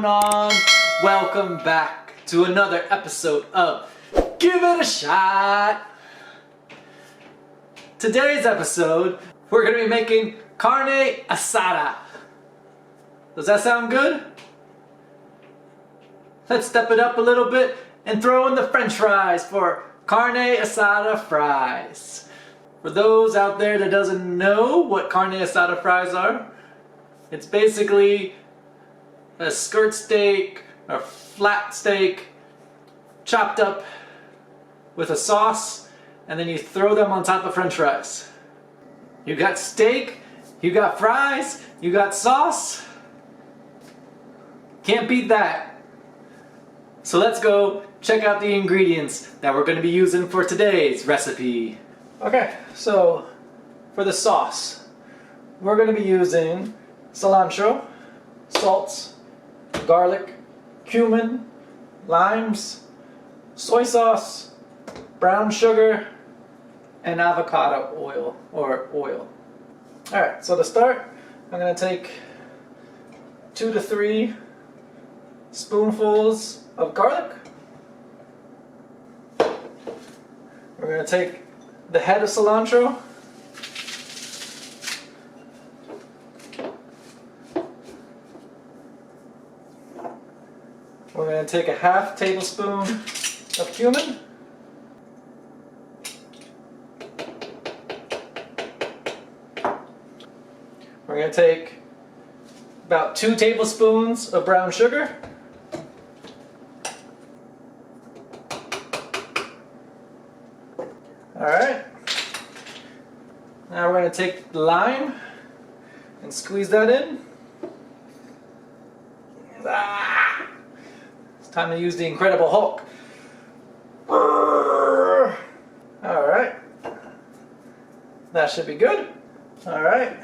going on? Welcome back to another episode of Give It a Shot. Today's episode, we're going to be making Carne Asada. Does that sound good? Let's step it up a little bit and throw in the French fries for Carne Asada Fries. For those out there that doesn't know what Carne Asada Fries are, it's basically a skirt steak or flat steak chopped up with a sauce, and then you throw them on top of French fries. You got steak, you got fries, you got sauce. Can't beat that. So let's go check out the ingredients that we're going to be using for today's recipe. Okay, so for the sauce, we're going to be using cilantro, salt, garlic, cumin, limes, soy sauce, brown sugar, and avocado oil or oil. Alright, so to start, I'm going to take 2 to 3 spoonfuls of garlic. We're going to take the head of cilantro. We're going to take a half tablespoon of cumin. We're going to take about 2 tablespoons of brown sugar. Alright. Now we're going to take the lime and squeeze that in. It's time to use the Incredible Hulk. Alright. That should be good. Alright.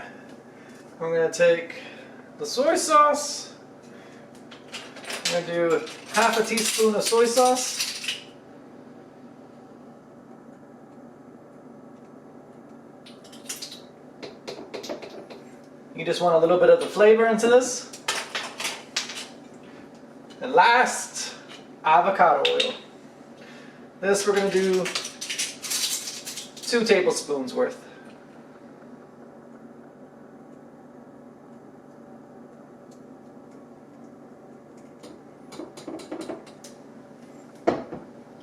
I'm going to take the soy sauce. I'm going to do half a teaspoon of soy sauce. You just want a little bit of the flavor into this. And last, avocado oil. This we're going to do 2 tablespoons worth.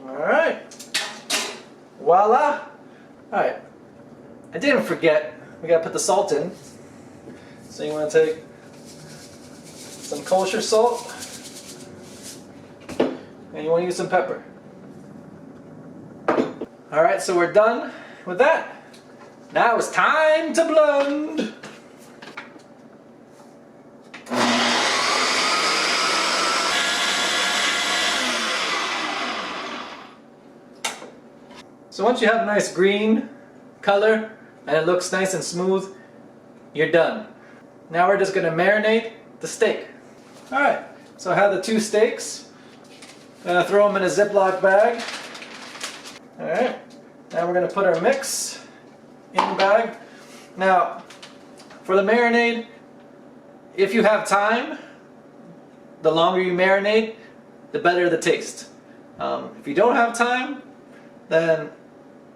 Alright. Voila. Alright. I didn't forget, we got to put the salt in. So you want to take some kosher salt, and you want to use some pepper. Alright, so we're done with that. Now it's time to blend. So once you have a nice green color and it looks nice and smooth, you're done. Now we're just going to marinate the steak. Alright, so I have the 2 steaks. I'm going to throw them in a Ziploc bag. Alright, now we're going to put our mix in the bag. Now, for the marinade, if you have time, the longer you marinate, the better the taste. If you don't have time, then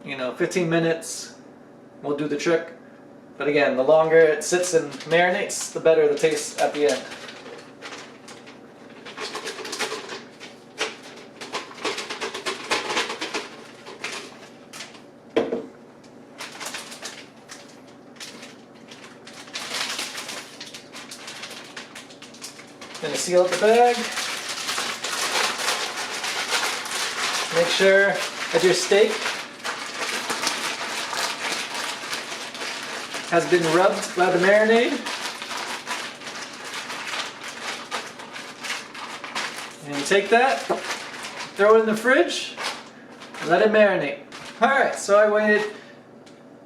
15 minutes will do the trick. But again, the longer it sits and marinates, the better the taste at the end. Gonna seal up the bag. Make sure that your steak has been rubbed by the marinade. And you take that, throw it in the fridge, and let it marinate. Alright, so I waited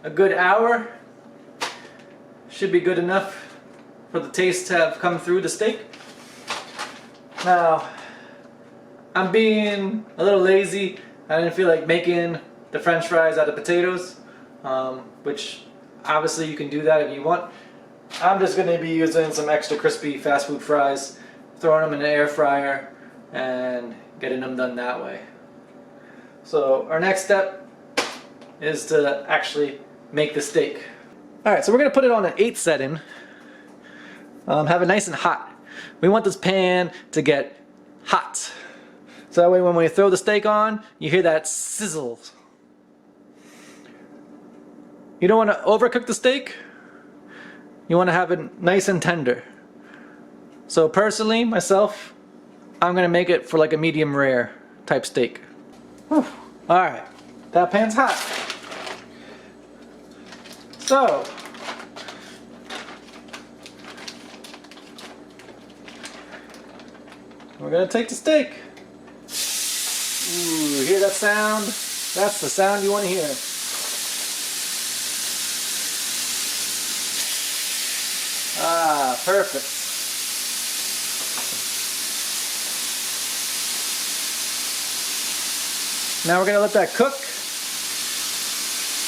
a good hour. Should be good enough for the taste to have come through the steak. Now, I'm being a little lazy. I didn't feel like making the French fries out of potatoes, which obviously you can do that if you want. I'm just going to be using some extra crispy fast food fries throwing them in the air fryer and getting them done that way. So our next step is to actually make the steak. Alright, so we're going to put it on an 8 setting. Have it nice and hot. We want this pan to get hot. So that way when we throw the steak on, you hear that sizzle. You don't want to overcook the steak. You want to have it nice and tender. So personally, myself, I'm going to make it for like a medium rare type steak. Alright, that pan's hot. So, we're going to take the steak. Ooh, hear that sound? That's the sound you want to hear. Ah, perfect. Now we're going to let that cook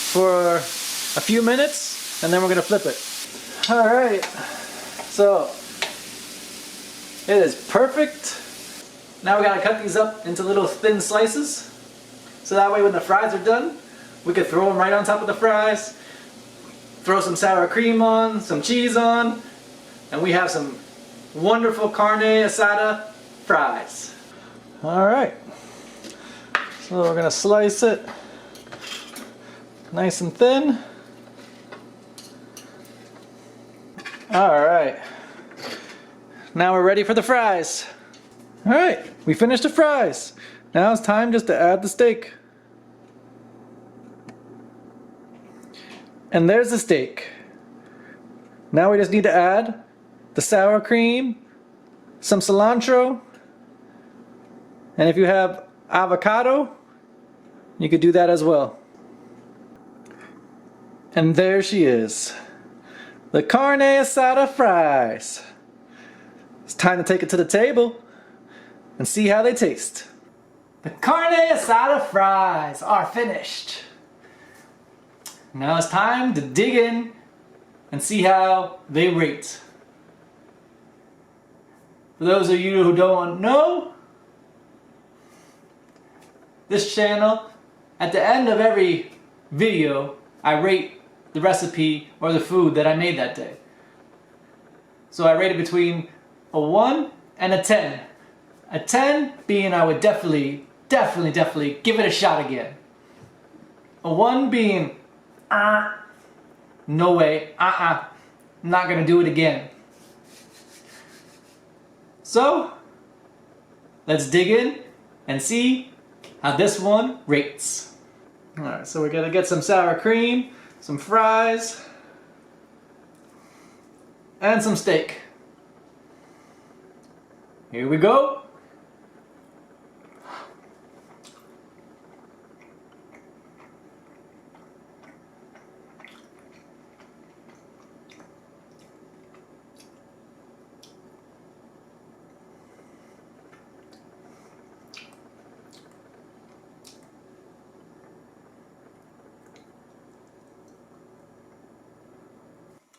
for a few minutes and then we're going to flip it. Alright, so it is perfect. Now we got to cut these up into little thin slices so that way when the fries are done we can throw them right on top of the fries, throw some sour cream on, some cheese on, and we have some wonderful Carne Asada Fries. Alright. So we're going to slice it nice and thin. Alright. Now we're ready for the fries. Alright, we finished the fries. Now it's time just to add the steak. And there's the steak. Now we just need to add the sour cream, some cilantro, and if you have avocado, you could do that as well. And there she is. The Carne Asada Fries. It's time to take it to the table and see how they taste. The Carne Asada Fries are finished. Now it's time to dig in and see how they rate. For those of you who don't know, this channel, at the end of every video, I rate the recipe or the food that I made that day. So I rated between a 1 and a 10. A 10 being I would definitely give it a shot again. A 1 being, no way, I'm not gonna do it again. So, let's dig in and see how this one rates. Alright, so we're gonna get some sour cream, some fries, and some steak. Here we go.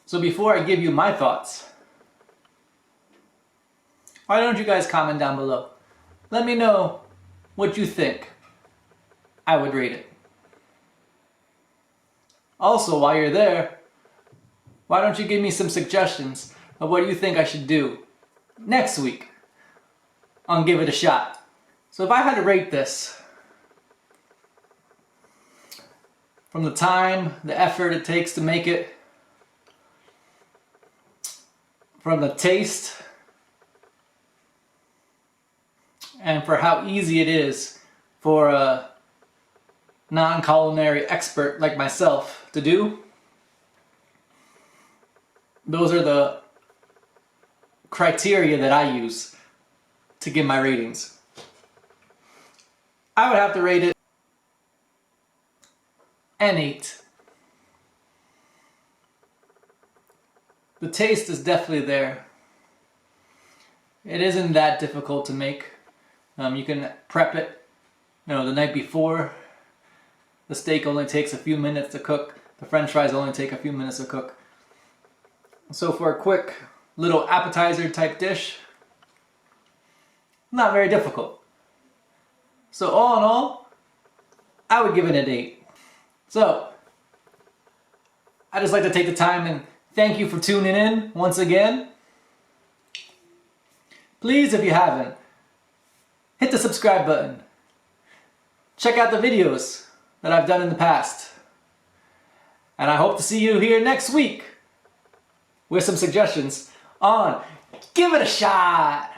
So before I give you my thoughts, why don't you guys comment down below? Let me know what you think I would rate it. Also, while you're there, why don't you give me some suggestions of what you think I should do next week on Give It a Shot. So if I had to rate this, from the time, the effort it takes to make it, from the taste, and for how easy it is for a non-culinary expert like myself to do, those are the criteria that I use to give my ratings. I would have to rate it an 8. The taste is definitely there. It isn't that difficult to make. You can prep it, the night before. The steak only takes a few minutes to cook. The French fries only take a few minutes to cook. So for a quick little appetizer type dish, Not very difficult. So all in all, I would give it an 8. So, I just like to take the time and thank you for tuning in once again. Please, if you haven't, hit the subscribe button. Check out the videos that I've done in the past. And I hope to see you here next week with some suggestions on Give It a Shot.